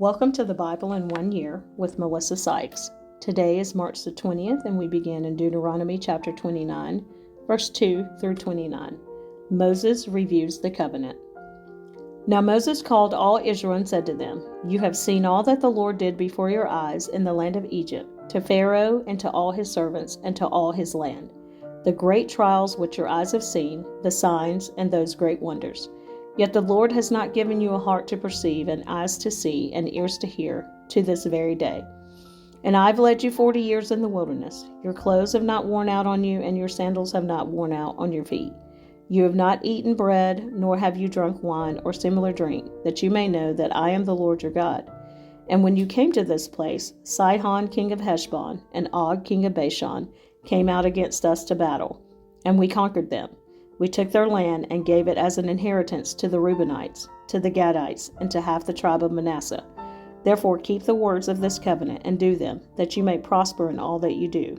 Welcome to the Bible in 1 Year with Melissa Sykes. Today is March the 20th, and we begin in Deuteronomy chapter 29, verse 2 through 29. Moses reviews the covenant. Now Moses called all Israel and said to them, You have seen all that the Lord did before your eyes in the land of Egypt, to Pharaoh and to all his servants and to all his land. The great trials which your eyes have seen, the signs and those great wonders. Yet the Lord has not given you a heart to perceive, and eyes to see, and ears to hear, to this very day. And I've led you 40 years in the wilderness. Your clothes have not worn out on you, and your sandals have not worn out on your feet. You have not eaten bread, nor have you drunk wine or similar drink, that you may know that I am the Lord your God. And when you came to this place, Sihon king of Heshbon and Og king of Bashan came out against us to battle, and we conquered them. We took their land and gave it as an inheritance to the Reubenites, to the Gadites, and to half the tribe of Manasseh. Therefore keep the words of this covenant and do them, that you may prosper in all that you do.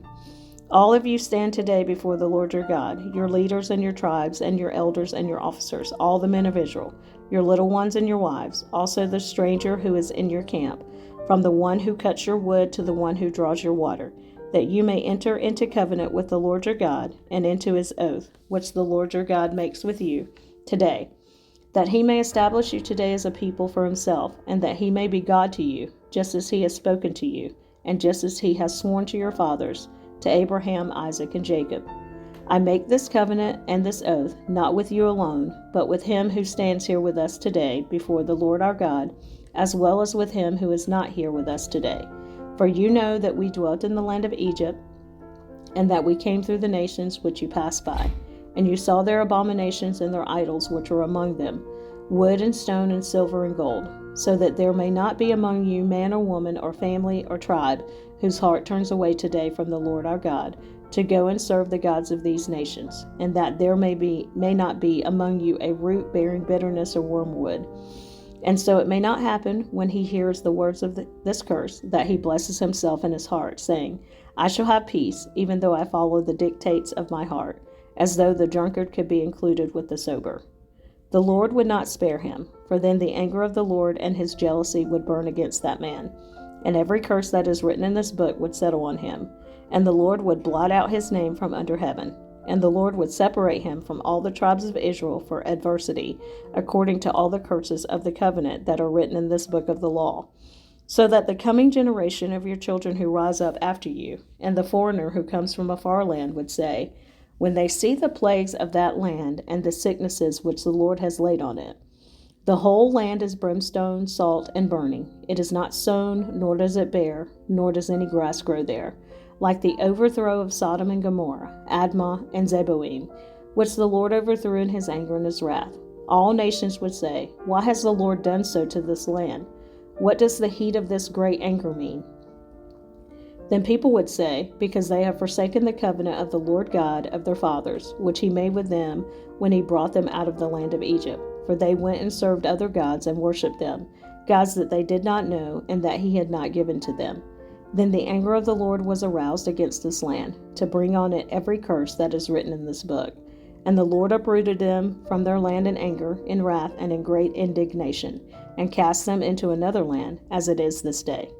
All of you stand today before the Lord your God, your leaders and your tribes and your elders and your officers, all the men of Israel, your little ones and your wives, also the stranger who is in your camp, from the one who cuts your wood to the one who draws your water, that you may enter into covenant with the Lord your God, and into his oath, which the Lord your God makes with you today, that he may establish you today as a people for himself, and that he may be God to you, just as he has spoken to you, and just as he has sworn to your fathers, to Abraham, Isaac, and Jacob. I make this covenant and this oath, not with you alone, but with him who stands here with us today before the Lord our God, as well as with him who is not here with us today. For you know that we dwelt in the land of Egypt, and that we came through the nations which you passed by, and you saw their abominations and their idols which were among them, wood and stone and silver and gold, so that there may not be among you man or woman or family or tribe whose heart turns away today from the Lord our God, to go and serve the gods of these nations, and that there may not be among you a root bearing bitterness or wormwood. And so it may not happen, when he hears the words of this curse, that he blesses himself in his heart, saying, I shall have peace, even though I follow the dictates of my heart, as though the drunkard could be included with the sober. The Lord would not spare him, for then the anger of the Lord and his jealousy would burn against that man, and every curse that is written in this book would settle on him, and the Lord would blot out his name from under heaven. And the Lord would separate him from all the tribes of Israel for adversity, according to all the curses of the covenant that are written in this book of the law, so that the coming generation of your children who rise up after you, and the foreigner who comes from a far land would say, when they see the plagues of that land and the sicknesses which the Lord has laid on it, the whole land is brimstone, salt, and burning. It is not sown, nor does it bear, nor does any grass grow there, like the overthrow of Sodom and Gomorrah, Admah, and Zeboim, which the Lord overthrew in his anger and his wrath. All nations would say, Why has the Lord done so to this land? What does the heat of this great anger mean? Then people would say, Because they have forsaken the covenant of the Lord God of their fathers, which he made with them when he brought them out of the land of Egypt. For they went and served other gods and worshipped them, gods that they did not know and that he had not given to them. Then the anger of the Lord was aroused against this land, to bring on it every curse that is written in this book. And the Lord uprooted them from their land in anger, in wrath, and in great indignation, and cast them into another land, as it is this day.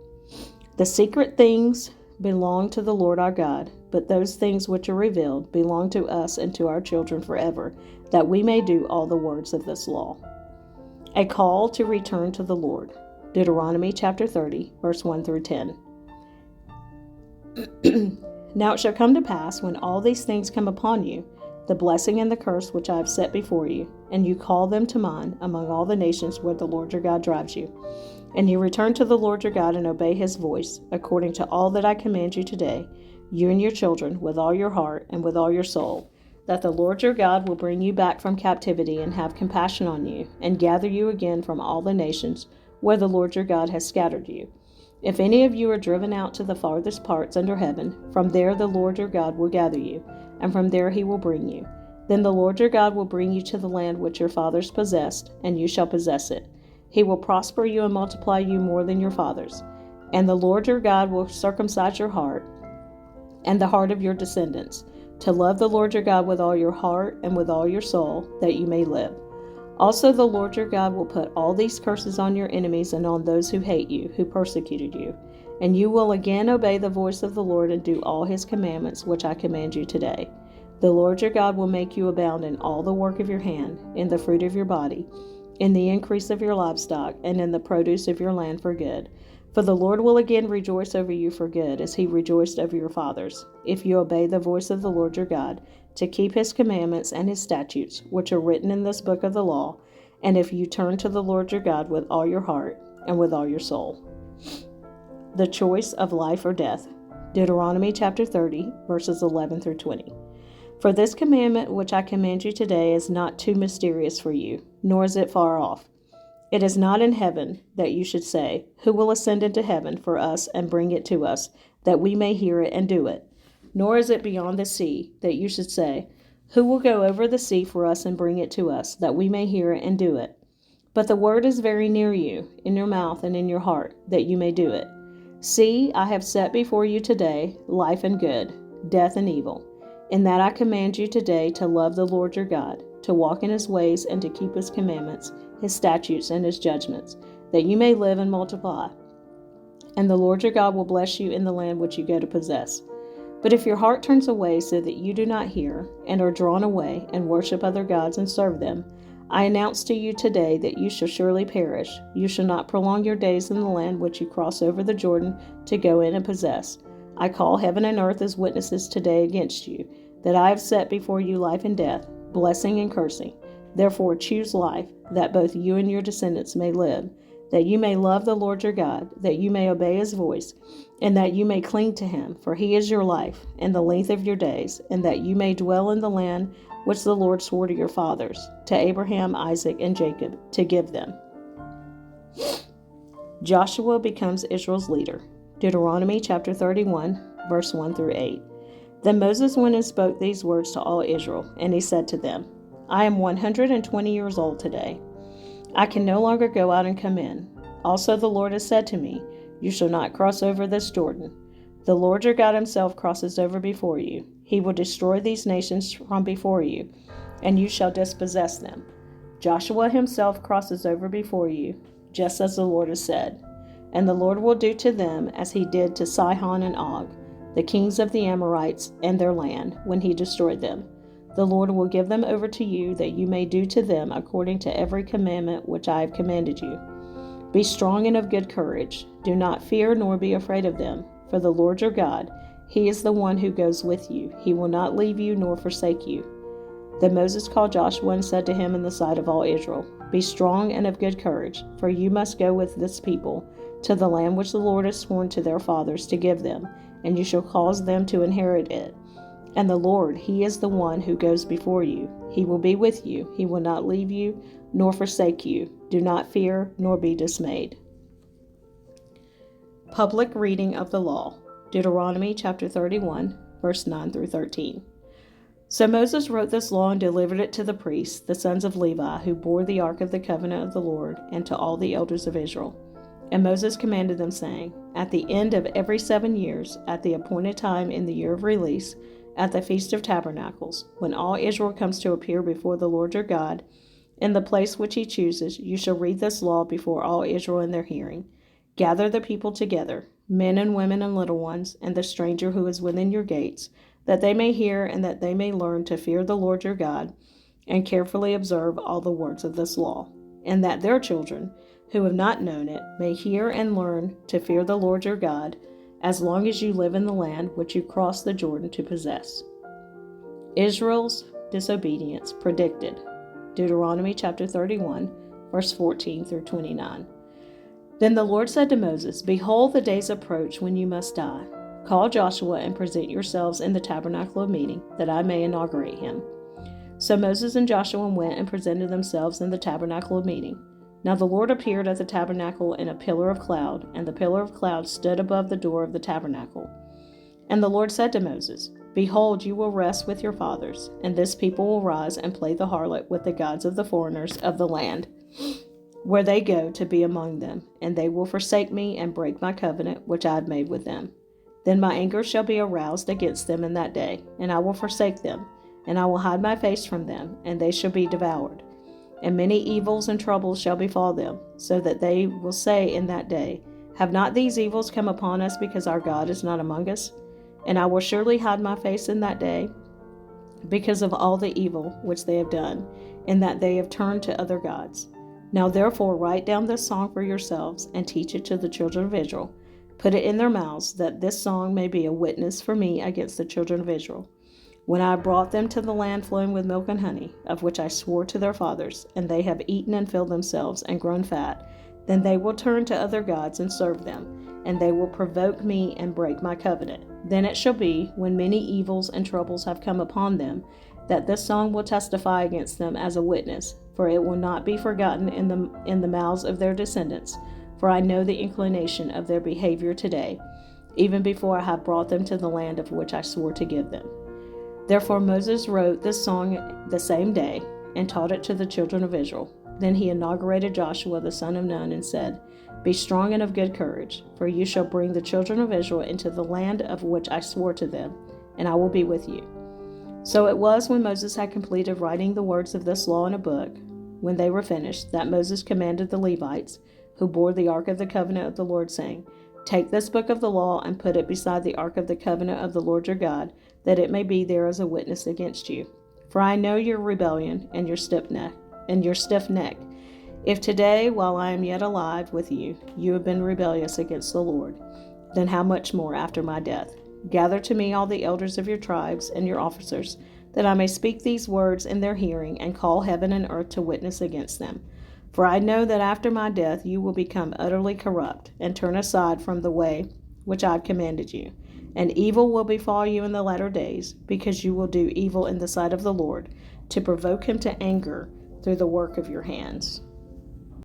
The secret things belong to the Lord our God, but those things which are revealed belong to us and to our children forever, that we may do all the words of this law. A call to return to the Lord. Deuteronomy chapter 30, verse 1 through 10. Now it shall come to pass, when all these things come upon you, the blessing and the curse which I have set before you, and you call them to mind among all the nations where the Lord your God drives you, and you return to the Lord your God and obey his voice, according to all that I command you today, you and your children, with all your heart and with all your soul, that the Lord your God will bring you back from captivity and have compassion on you, and gather you again from all the nations where the Lord your God has scattered you. If any of you are driven out to the farthest parts under heaven, from there the Lord your God will gather you, and from there he will bring you. Then the Lord your God will bring you to the land which your fathers possessed, and you shall possess it. He will prosper you and multiply you more than your fathers. And the Lord your God will circumcise your heart and the heart of your descendants, to love the Lord your God with all your heart and with all your soul, that you may live. Also the Lord your God will put all these curses on your enemies and on those who hate you, who persecuted you. And you will again obey the voice of the Lord and do all his commandments, which I command you today. The Lord your God will make you abound in all the work of your hand, in the fruit of your body, in the increase of your livestock, and in the produce of your land for good. For the Lord will again rejoice over you for good, as he rejoiced over your fathers, if you obey the voice of the Lord your God, to keep his commandments and his statutes, which are written in this book of the law, and if you turn to the Lord your God with all your heart and with all your soul. The choice of life or death. Deuteronomy chapter 30, verses 11 through 20. For this commandment which I command you today is not too mysterious for you, nor is it far off. It is not in heaven that you should say, who will ascend into heaven for us and bring it to us, that we may hear it and do it? Nor is it beyond the sea that you should say, who will go over the sea for us and bring it to us, that we may hear it and do it? But the word is very near you, in your mouth and in your heart, that you may do it. See, I have set before you today life and good, death and evil. In that I command you today to love the Lord your God, to walk in his ways and to keep his commandments, his statutes and his judgments, that you may live and multiply. And the Lord your God will bless you in the land which you go to possess. But if your heart turns away so that you do not hear, and are drawn away, and worship other gods and serve them, I announce to you today that you shall surely perish. You shall not prolong your days in the land which you cross over the Jordan to go in and possess. I call heaven and earth as witnesses today against you, that I have set before you life and death, blessing and cursing. Therefore choose life, that both you and your descendants may live, that you may love the Lord your God, that you may obey his voice, and that you may cling to him, for he is your life and the length of your days, and that you may dwell in the land which the Lord swore to your fathers, to Abraham, Isaac, and Jacob, to give them. Joshua becomes Israel's leader. Deuteronomy chapter 31, verse 1 through 8. Then Moses went and spoke these words to all Israel, and he said to them, I am 120 years old today. I can no longer go out and come in. Also the Lord has said to me, you shall not cross over this Jordan. The Lord your God himself crosses over before you. He will destroy these nations from before you, and you shall dispossess them. Joshua himself crosses over before you, just as the Lord has said. And the Lord will do to them as he did to Sihon and Og, the kings of the Amorites, and their land, when he destroyed them. The Lord will give them over to you, that you may do to them according to every commandment which I have commanded you. Be strong and of good courage. Do not fear nor be afraid of them, for the Lord your God, he is the one who goes with you. He will not leave you nor forsake you. Then Moses called Joshua and said to him in the sight of all Israel, Be strong and of good courage, for you must go with this people to the land which the Lord has sworn to their fathers to give them, and you shall cause them to inherit it. And the Lord, he is the one who goes before you. He will be with you. He will not leave you nor forsake you. Do not fear nor be dismayed. Public reading of the law. Deuteronomy chapter 31, verse 9 through 13. So Moses wrote this law and delivered it to the priests, the sons of Levi, who bore the ark of the covenant of the Lord, and to all the elders of Israel. And Moses commanded them, saying, At the end of every 7 years, at the appointed time in the year of release, at the Feast of Tabernacles, when all Israel comes to appear before the Lord your God, in the place which he chooses, you shall read this law before all Israel in their hearing. Gather the people together, men and women and little ones, and the stranger who is within your gates, that they may hear and that they may learn to fear the Lord your God, and carefully observe all the words of this law, and that their children, who have not known it, may hear and learn to fear the Lord your God, as long as you live in the land which you cross the Jordan to possess. Israel's disobedience predicted. Deuteronomy chapter 31, verse 14 through 29. Then the Lord said to Moses, Behold, the days approach when you must die. Call Joshua and present yourselves in the tabernacle of meeting, that I may inaugurate him. So Moses and Joshua went and presented themselves in the tabernacle of meeting. Now the Lord appeared at the tabernacle in a pillar of cloud, and the pillar of cloud stood above the door of the tabernacle. And the Lord said to Moses, Behold, you will rest with your fathers, and this people will rise and play the harlot with the gods of the foreigners of the land, where they go to be among them, and they will forsake me and break my covenant which I have made with them. Then my anger shall be aroused against them in that day, and I will forsake them, and I will hide my face from them, and they shall be devoured. and many evils and troubles shall befall them, so that they will say in that day, have not these evils come upon us because our God is not among us? And I will surely hide my face in that day, because of all the evil which they have done, in that they have turned to other gods. Now therefore write down this song for yourselves, and teach it to the children of Israel. Put it in their mouths, that this song may be a witness for me against the children of Israel. When I brought them to the land flowing with milk and honey, of which I swore to their fathers, and they have eaten and filled themselves and grown fat, then they will turn to other gods and serve them, and they will provoke me and break my covenant. Then it shall be, when many evils and troubles have come upon them, that this song will testify against them as a witness, for it will not be forgotten in the mouths of their descendants, for I know the inclination of their behavior today, even before I have brought them to the land of which I swore to give them. Therefore Moses wrote this song the same day, and taught it to the children of Israel. Then he inaugurated Joshua the son of Nun, and said, Be strong and of good courage, for you shall bring the children of Israel into the land of which I swore to them, and I will be with you. So it was, when Moses had completed writing the words of this law in a book, when they were finished, that Moses commanded the Levites, who bore the ark of the covenant of the Lord, saying, Take this book of the law and put it beside the ark of the covenant of the Lord your God, that it may be there as a witness against you. For I know your rebellion and your stiff neck. If today, while I am yet alive with you, you have been rebellious against the Lord, then how much more after my death? Gather to me all the elders of your tribes and your officers, that I may speak these words in their hearing, and call heaven and earth to witness against them. For I know that after my death you will become utterly corrupt, and turn aside from the way which I have commanded you. And evil will befall you in the latter days, because you will do evil in the sight of the Lord, to provoke him to anger through the work of your hands.